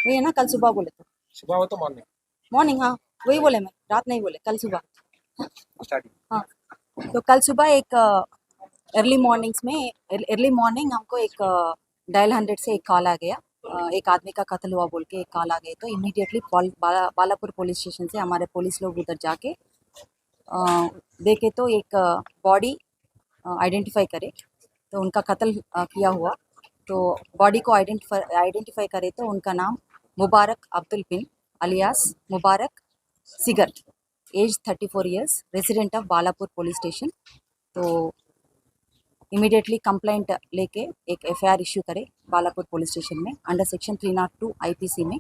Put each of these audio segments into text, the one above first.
वही है ना, कल सुबह बोले तो। सुबह हो तो मॉर्निंग मॉर्निंग, हाँ वही बोले, मैं रात नहीं बोले, कल सुबह। स्टार्टिंग। हाँ, तो कल सुबह एक अर्ली मॉर्निंग हमको एक डायल 100 से एक कॉल आ गया। एक आदमी का कत्ल हुआ बोल के एक कॉल आ गई, तो इमीडिएटली बालापुर पुलिस स्टेशन से हमारे पुलिस लोग उधर जाके देखे तो एक बॉडी आइडेंटिफाई करे, तो उनका कत्ल किया हुआ। तो बॉडी को आइडेंटिफाई करे तो उनका नाम Mubarak Abdul bin alias Mubarak Sigar, age 34 years, resident of Balapur police station. तो इमीडिएटली कंप्लेंट लेके एक एफआईआर इश्यू करे बालापुर पुलिस स्टेशन में अंडर सेक्शन 302 आईपीसी में।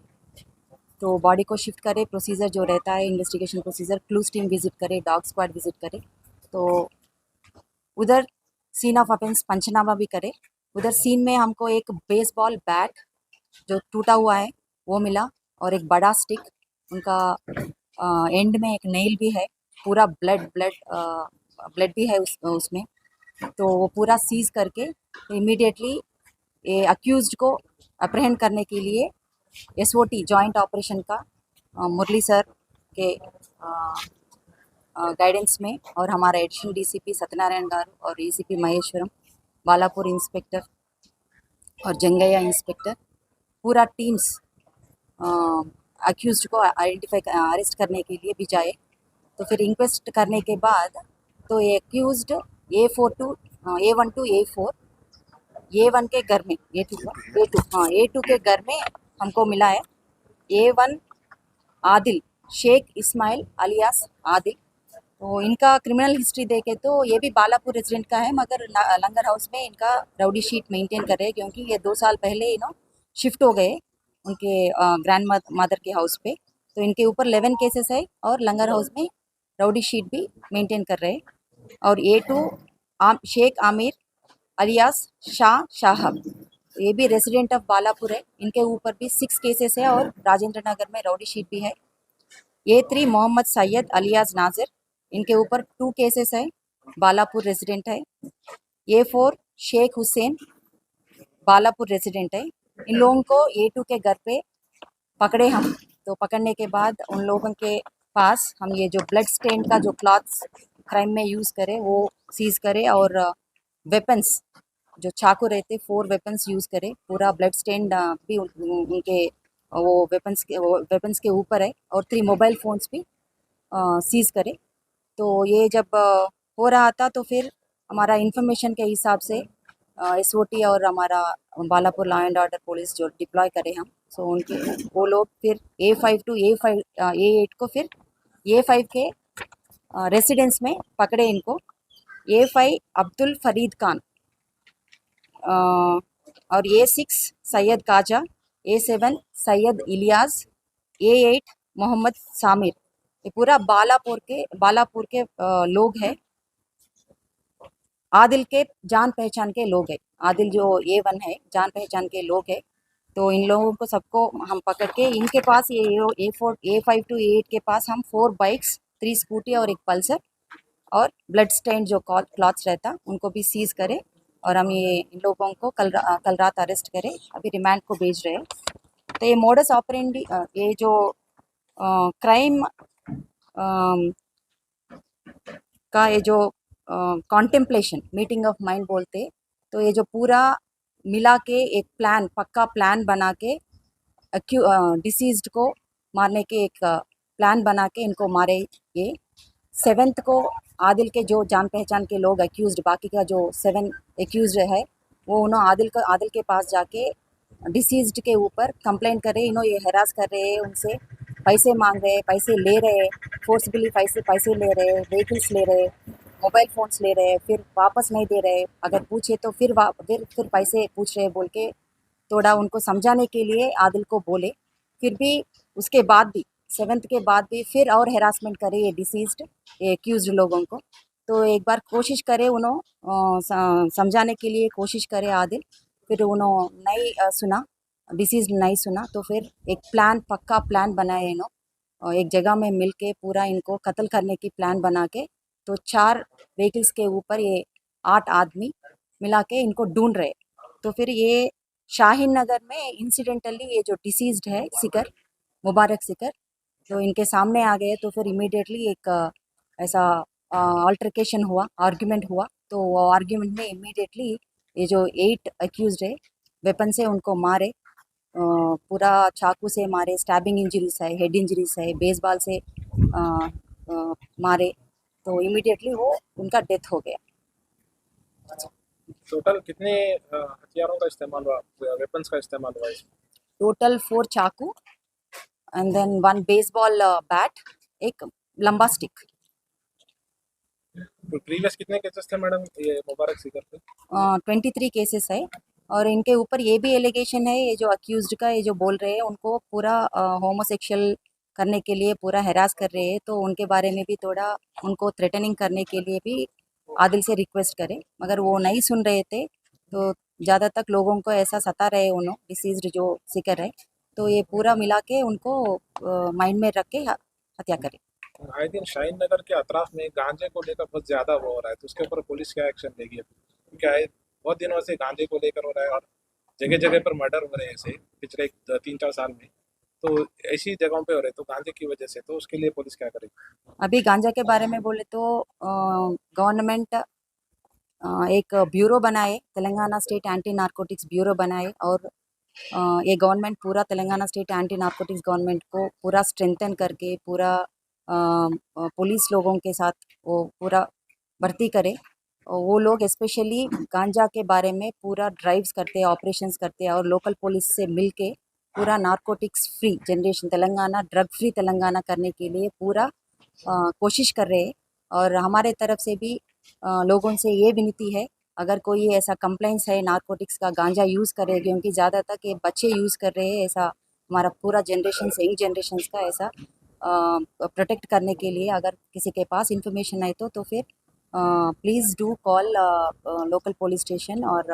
तो बॉडी को शिफ्ट करे, प्रोसीजर जो रहता है investigation procedure, clues team visit करे, डॉग स्क्वाड विजिट करे, तो उधर सीन ऑफ ऑफेंस पंचनामा भी करे। उधर सीन में हमको एक बेसबॉल बैट जो टूटा हुआ है वो मिला, और एक बड़ा स्टिक, उनका एंड में एक नेल भी है, पूरा ब्लड भी है उसमें। तो वो पूरा सीज करके इमीडिएटली ये अक्यूज्ड को अप्रहेंड करने के लिए एसओटी जॉइंट ऑपरेशन का मुरली सर के गाइडेंस में, और हमारा एडिशनल डीसीपी सत्यनारायण गारू और एसीपी महेश्वरम, बालापुर इंस्पेक्टर और जंगैया इंस्पेक्टर, पूरा टीम्स अक्यूज्ड को अरेस्ट करने के लिए भी जाए। तो फिर इंक्वेस्ट करने के बाद तो ये accused A1 to A4, A1 के घर में, A2 के घर में हमको मिला है। A1 आदिल शेख इस्माइल अलियास आदिल, तो इनका क्रिमिनल हिस्ट्री देखे तो ये भी बालापुर रेजिडेंट का है, मगर लंगर हाउस में इनका राउडी शीट मेंटेन कर रहे हैं, क्योंकि ये 2 साल पहले शिफ्ट हो गए उनके ग्रैंड मदर के हाउस पे। तो इनके ऊपर 11 केसेस है और लंगर हाउस में राउडी शीट भी मेंटेन कर रहे हैं। और A2 शेख आमिर अलियास शाह साहब, ये भी रेसिडेंट ऑफ बालापुर है, इनके ऊपर भी 6 केसेस है और राजेंद्र नगर में राउडी शीट भी है। A3 मोहम्मद सैयद अलियास नाजिर, इनके ऊपर 2 केसेस है, बालापुर रेसिडेंट है। A4 शेख हुसैन, बालापुर रेसिडेंट है। इन लोगों को A2 के घर पे पकड़े हम, तो पकड़ने के बाद उन लोगों के पास हम ये जो ब्लड स्टेन का जो क्लॉथ्स क्राइम में यूज़ करे वो सीज करे, और वेपन्स जो चाकू रहते 4 वेपन्स यूज़ करे, पूरा ब्लड स्टेन भी उनके वो वेपन्स के ऊपर है, और 3 मोबाइल फ़ोन्स भी सीज करे। तो ये जब हो रहा था तो फिर हमारा इंफॉर्मेशन के हिसाब से एसओटी और हमारा Balapur law and order police जो डिप्लॉय करे हम, सो उनके वो लोग फिर A5 to A8 को फिर A5 के रेसिडेंस में पकड़े इनको। A5 अब्दुल फरीद खान और A6 Syed Kaza, A7 Syed Ilyas, A8 Mohammad सामिर, ये पूरा बालापुर के लोग हैं। आदिल के जान पहचान के लोग हैं, आदिल जो A1 है जान पहचान के लोग हैं। तो इन लोगों को सबको हम पकड़ के इनके पास ये A4 A5 to A8 के पास हम 4 बाइक्स, 3 स्कूटी और एक पल्सर और ब्लड स्टेन जो क्लॉथ्स रहता उनको भी सीज करे, और हम ये इन लोगों को कल रात अरेस्ट करें, अभी रिमांड को भेज रहे हैं। तो ये मोडस ऑपरेंडी, ये जो क्राइम का ये जो कॉन्टेम्पलेशन मीटिंग ऑफ माइंड बोलते, तो ये जो पूरा मिला के एक प्लान, पक्का प्लान बना के डिसीज्ड को मारने के एक प्लान बना के इनको मारे। ये 7th को आदिल के जो जान पहचान के लोग एक्यूज्ड, बाकी का जो 7 एक्यूज्ड है वो उन्होंने आदिल के पास जाके डिसीज्ड के ऊपर कंप्लेंट कर रहे, इन्हों ये हरास कर रहे हैं, उनसे पैसे मांग रहे, पैसे ले रहे, फोर्सफुली पैसे ले रहे, व्हीकल्स ले रहे, मोबाइल फ़ोन्स ले रहे, फिर वापस नहीं दे रहे, अगर पूछे तो फिर पैसे पूछ रहे बोल के थोड़ा उनको समझाने के लिए आदिल को बोले। फिर भी उसके बाद भी 7th के बाद भी फिर और हेरासमेंट करे ये डिसीज्ड, ये एक्यूज्ड लोगों को। तो एक बार कोशिश करे समझाने के लिए कोशिश करे आदिल, फिर उन्होंने नहीं सुना, डिसीज्ड नहीं सुना, तो फिर एक प्लान, पक्का प्लान बनाए एक जगह में मिल के पूरा इनको कत्ल करने की प्लान बना के, तो 4 व्हीकल्स के ऊपर ये 8 आदमी मिला के इनको ढूंढ रहे। तो फिर ये शाहीन नगर में इंसिडेंटली ये जो डिसीज्ड है सिकर, मुबारक सिकर, तो इनके सामने आ गए तो फिर इमीडिएटली एक ऐसा अल्टरकेशन हुआ, आर्ग्यूमेंट हुआ। तो वो आर्ग्यूमेंट में इमीडिएटली ये जो 8 अक्यूज्ड है वेपन से उनको मारे, पूरा चाकू से मारे, स्टैबिंग इंजरीज है, हेड इंजरीज है, बेसबॉल से मारे, तो इमीडिएटली वो उनका डेथ हो गया। टोटल कितने हथियारों का इस्तेमाल हुआ, वेपन्स का इस्तेमाल हुआ इसमें? टोटल 4 चाकू एंड देन 1 बेसबॉल बैट, एक लंबा स्टिक। तो प्रीवियस कितने केसेस थे मैडम ये मुबारक सीकर पे? 23 केसेस है और इनके ऊपर ये भी एलिगेशन है, ये जो अक्यूज्ड का ये जो बोल रहे हैं उनको पूरा होमोसेक्सुअल करने के लिए पूरा हैरास कर रहे हैं, तो उनके बारे में भी थोड़ा उनको थ्रेटनिंग करने के लिए भी आदिल से रिक्वेस्ट करें, मगर वो नहीं सुन रहे थे। तो ज़्यादा तक लोगों को ऐसा सता रहे उन्होंने डिसीज्ड जो सिकर है, तो ये पूरा मिला के उनको माइंड में रख के हत्या करें। आए दिन शाहीन नगर के अतराफ में गांजे को लेकर बहुत ज्यादा वो हो रहा है, तो उसके ऊपर पुलिस क्या एक्शन लेगी अभी? क्योंकि आए बहुत दिनों से गांजे को लेकर हो रहा है और जगह जगह पर मर्डर हो रहे हैं ऐसे पिछले 3-4 साल में। तो ऐसी जगहों पे हो रहे हैं, तो गांजे की वजह से, तो उसके लिए पुलिस क्या करेगी? अभी गांजा के बारे में बोले तो गवर्नमेंट एक ब्यूरो बनाए, Telangana state anti narcotics bureau बनाए, और ये गवर्नमेंट पूरा Telangana state anti narcotics government को पूरा स्ट्रेंथन करके पूरा पुलिस लोगों के साथ वो पूरा भर्ती करे। और वो लोग स्पेशली गांजा के बारे में पूरा ड्राइव्स करते हैं, ऑपरेशंस करते हैं, और लोकल पुलिस से मिल के पूरा narcotics free generation Telangana, drug free Telangana करने के लिए पूरा कोशिश कर रहे हैं। और हमारे तरफ से भी लोगों से ये विनती है, अगर कोई ऐसा कंप्लेंट्स है नारकोटिक्स का, गांजा यूज़ करे, क्योंकि ज़्यादातर ये बच्चे यूज़ कर रहे हैं, ऐसा हमारा पूरा जनरेशन यंग जनरेशन का ऐसा प्रोटेक्ट करने के लिए अगर किसी के पास इंफॉर्मेशन है तो फिर please do call local police station और